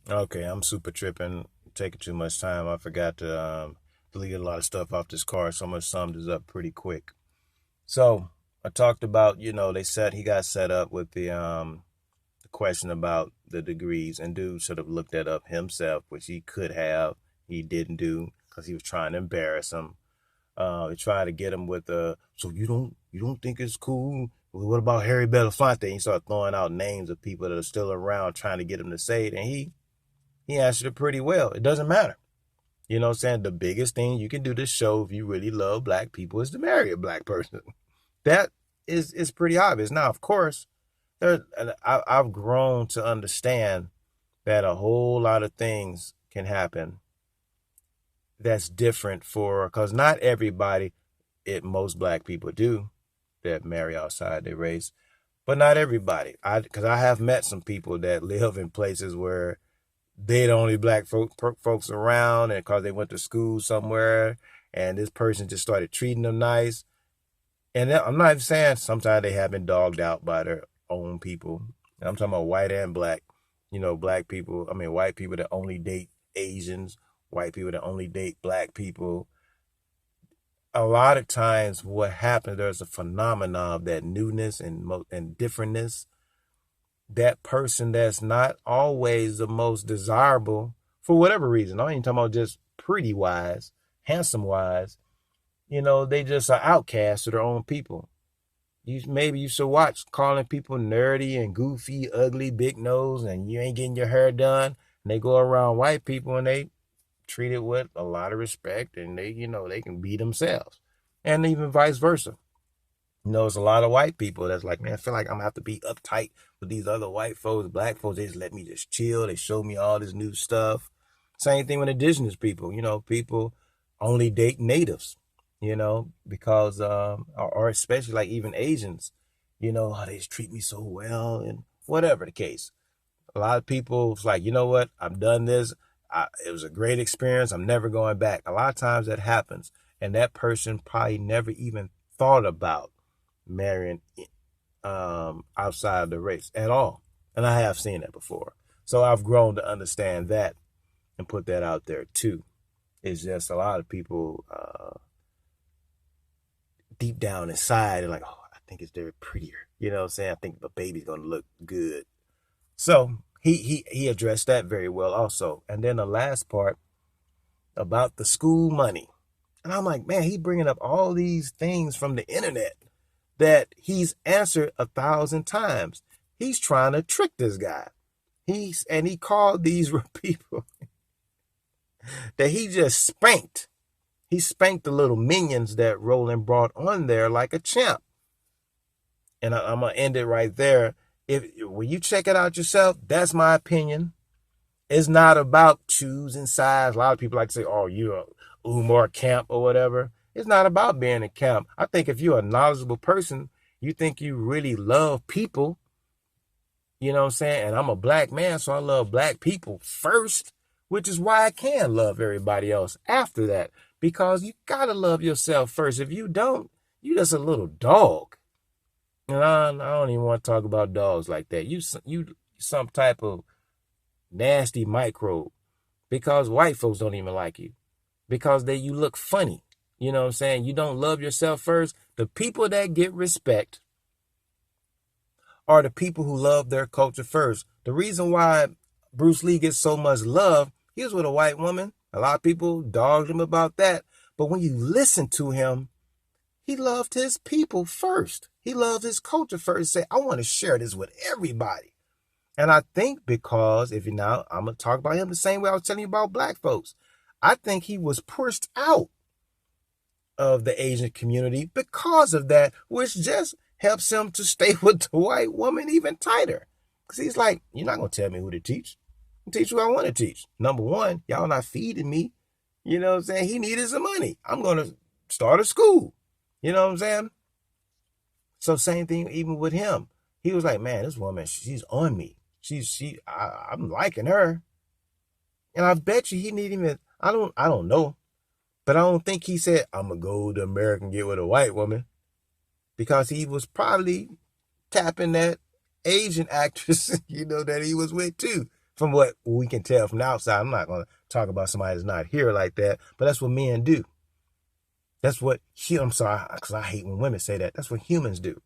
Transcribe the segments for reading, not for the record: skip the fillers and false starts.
Okay, I'm super tripping, taking too much time. I forgot to delete a lot of stuff off this card, so I'm gonna sum this up pretty quick. So I talked about, he got set up with the question about the degrees, and dude should have looked that up himself, which he could have. He didn't do because he was trying to embarrass him. They tried to get him with so you don't think it's cool? Well, what about Harry Belafonte? And he started throwing out names of people that are still around, trying to get him to say it, and he answered it pretty well. It doesn't matter. You know what I'm saying? The biggest thing you can do to show if you really love black people is to marry a black person. That is pretty obvious. Now, of course, I've grown to understand that a whole lot of things can happen that's different because not everybody, most black people do that marry outside their race, but not everybody. Because I have met some people that live in places where they the only black folks around, and because they went to school somewhere, and this person just started treating them nice. And I'm not even saying sometimes they have been dogged out by their own people. I'm talking about white and black. Black people. I mean, white people that only date Asians, white people that only date black people. A lot of times, what happens, there's a phenomenon of that newness and differentness. That person that's not always the most desirable for whatever reason. I ain't talking about just pretty wise, handsome wise. They just are outcasts to their own people. Maybe you should watch calling people nerdy and goofy, ugly, big nose, and you ain't getting your hair done. And they go around white people and they treat it with a lot of respect, and they can be themselves. And even vice versa. There's a lot of white people that's like, man, I feel like I'm gonna have to be uptight with these other white folks, black folks. They just let me just chill. They show me all this new stuff. Same thing with indigenous people. People only date natives. Because or especially like even Asians. How they just treat me so well, and whatever the case. A lot of people it's like, you know what? I've done this. It was a great experience. I'm never going back. A lot of times that happens, and that person probably never even thought about marrying outside of the race at all. And I have seen that before. So I've grown to understand that and put that out there too. It's just a lot of people deep down inside are like, oh, I think it's very prettier. You know what I'm saying? I think the baby's gonna look good. So he addressed that very well also. And then the last part about the school money. And I'm like, man, he bringing up all these things from the internet that he's answered 1,000 times. He's trying to trick this guy. He called these people that he just spanked. He spanked the little minions that Roland brought on there like a champ. And I'm gonna end it right there. If when you check it out yourself, that's my opinion. It's not about choosing sides. A lot of people like to say, "Oh, you're a Umar camp or whatever." It's not about being a camp. I think if you're a knowledgeable person, you think you really love people. You know what I'm saying? And I'm a black man, so I love black people first, which is why I can love everybody else after that. Because you gotta love yourself first. If you don't, you just a little dog. And I don't even want to talk about dogs like that. You some type of nasty microbe because white folks don't even like you because you look funny. You know what I'm saying? You don't love yourself first. The people that get respect are the people who love their culture first. The reason why Bruce Lee gets so much love, he was with a white woman. A lot of people dogged him about that. But when you listen to him, he loved his people first. He loved his culture first. Say, I want to share this with everybody. And I think because, if you now, I'm going to talk about him the same way I was telling you about black folks. I think he was pushed out of the Asian community because of that, which just helps him to stay with the white woman even tighter. Because he's like, you're not going to tell me who to teach. I'll teach who I want to teach. Number one, y'all not feeding me. You know what I'm saying? He needed some money. I'm going to start a school. You know what I'm saying? So same thing even with him. He was like, man, this woman, she's on me. I'm liking her. And I bet you he didn't even, I don't know. But I don't think he said, I'm going to go to America and get with a white woman. Because he was probably tapping that Asian actress, that he was with too. from what we can tell from the outside. I'm not going to talk about somebody that's not here like that, but that's what men do. That's what, I'm sorry, because I hate when women say that. That's what humans do.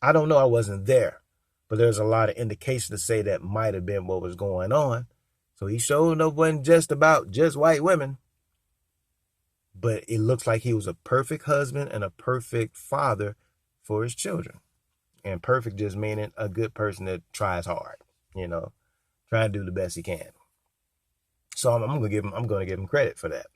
I don't know, I wasn't there, but there's a lot of indication to say that might have been what was going on. So he showed up wasn't just about just white women, but it looks like he was a perfect husband and a perfect father for his children. And perfect just meaning a good person that tries hard, trying to do the best he can. So I'm gonna give him credit for that.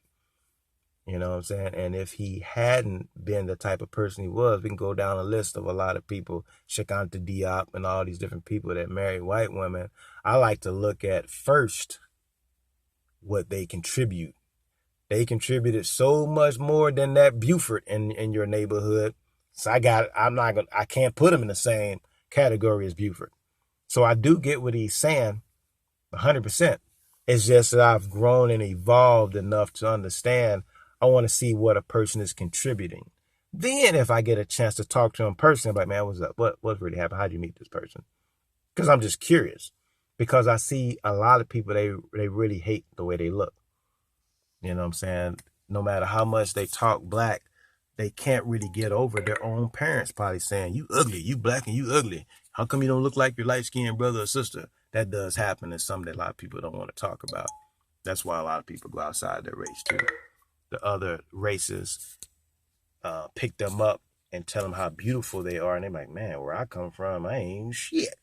You know what I'm saying? And if he hadn't been the type of person he was, we can go down a list of a lot of people, Shakanta Diop and all these different people that marry white women. I like to look at first what they contribute. They contributed so much more than that Buford in your neighborhood. So I can't put him in the same category as Buford. So I do get what he's saying 100%. It's just that I've grown and evolved enough to understand I want to see what a person is contributing. Then if I get a chance to talk to him personally, I'm like, man, what's up? What's really happened? How'd you meet this person? Because I'm just curious. Because I see a lot of people, they really hate the way they look. You know what I'm saying? No matter how much they talk black, they can't really get over their own parents probably saying, you ugly, you black and you ugly. How come you don't look like your light-skinned brother or sister? That does happen. It's something that a lot of people don't want to talk about. That's why a lot of people go outside their race too. The other races pick them up and tell them how beautiful they are. And they're like, man, where I come from, I ain't shit.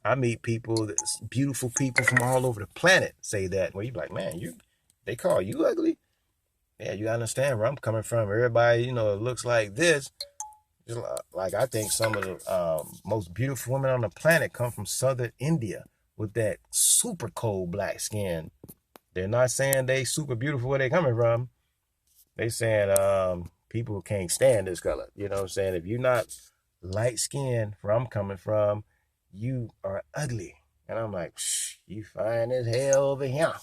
I meet people, that's beautiful people from all over the planet say that. Where you like, man, they call you ugly? Yeah, you understand where I'm coming from. Everybody, looks like this. Just like I think some of the most beautiful women on the planet come from southern India with that super cold black skin. They're not saying they super beautiful where they coming from. They saying people can't stand this color. You know what I'm saying? If you're not light skinned where I'm coming from, you are ugly. And I'm like, you fine as hell over here.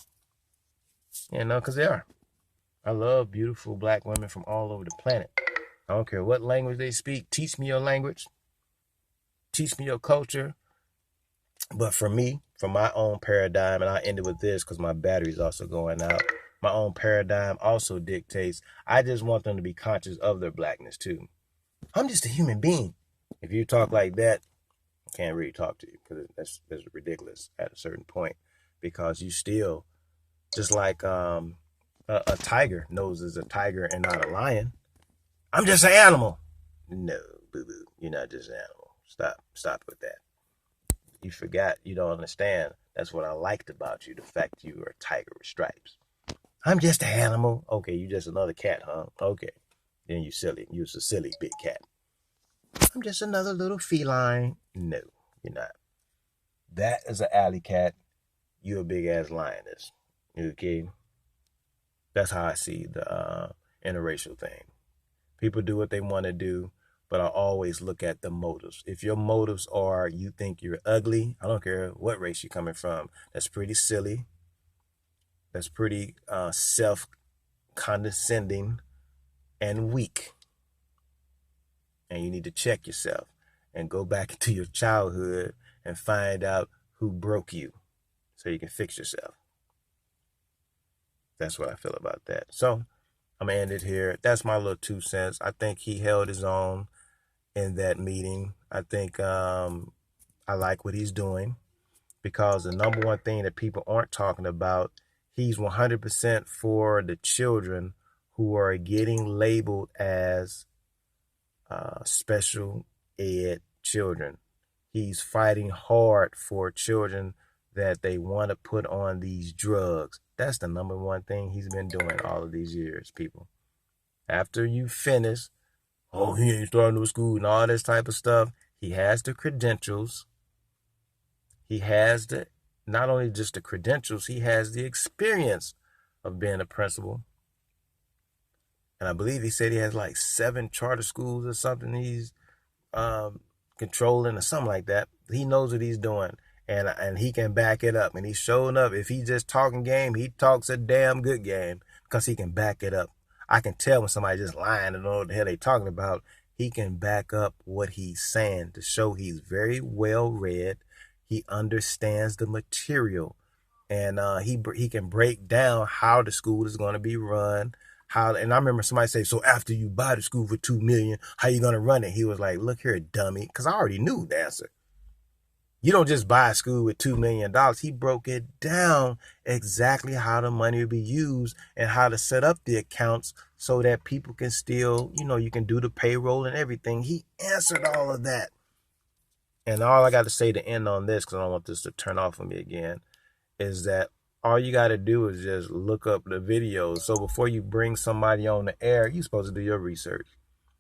Because they are. I love beautiful black women from all over the planet. I don't care what language they speak. Teach me your language. Teach me your culture. But for me, for my own paradigm, and I ended with this because my battery's also going out. My own paradigm also dictates, I just want them to be conscious of their blackness too. I'm just a human being. If you talk like that, I can't really talk to you because that's ridiculous at a certain point. Because you still, just like a tiger knows is a tiger and not a lion. I'm just an animal. No, boo-boo. You're not just an animal. Stop with that. You forgot, you don't understand. That's what I liked about you, the fact you are a tiger with stripes. I'm just an animal. Okay, you just another cat, huh? Okay. Then you silly. You're a silly big cat. I'm just another little feline. No, you're not. That is an alley cat. You're a big ass lioness. Okay? That's how I see the interracial thing. People do what they want to do, but I always look at the motives. If your motives are you think you're ugly, I don't care what race you're coming from. That's pretty silly. That's pretty self-condescending and weak. And you need to check yourself and go back into your childhood and find out who broke you so you can fix yourself. That's what I feel about that. So I'm going to end it here. That's my little 2 cents. I think he held his own in that meeting. I think I like what he's doing because the number one thing that people aren't talking about, he's 100% for the children who are getting labeled as special ed children. He's fighting hard for children that they want to put on these drugs. That's the number one thing he's been doing all of these years, people. After you finish, he ain't starting to school and all this type of stuff, he has the credentials. He has not only just the credentials, he has the experience of being a principal. And I believe he said he has like 7 charter schools or something he's controlling or something like that. He knows what he's doing. And he can back it up. And he's showing up. If he's just talking game, he talks a damn good game because he can back it up. I can tell when somebody's just lying and don't know what the hell they're talking about. He can back up what he's saying to show he's very well read. He understands the material. And he can break down how the school is going to be run. And I remember somebody say, so after you buy the school for $2 million, how you going to run it? He was like, look here, dummy, because I already knew the answer. You don't just buy a school with $2 million. He broke it down exactly how the money will be used and how to set up the accounts so that people can still, you can do the payroll and everything. He answered all of that. And all I got to say to end on this, because I don't want this to turn off on me again, is that all you got to do is just look up the videos. So before you bring somebody on the air, you're supposed to do your research.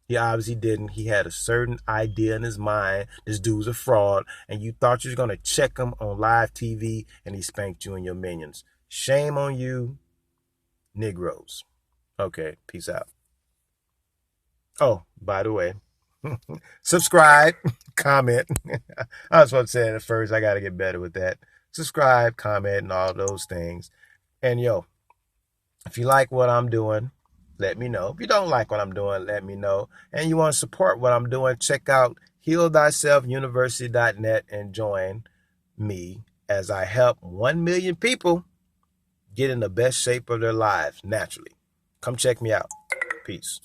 He obviously didn't. He had a certain idea in his mind. This dude's a fraud. And you thought you was going to check him on live TV, and he spanked you and your minions. Shame on you, Negroes. Okay, peace out. Oh, by the way, subscribe, comment. I was supposed to say it at first. I got to get better with that. Subscribe, comment, and all those things. And yo, if you like what I'm doing, let me know. If you don't like what I'm doing, let me know. And you want to support what I'm doing, check out healthyselfuniversity.net and join me as I help 1 million people get in the best shape of their lives naturally. Come check me out. Peace.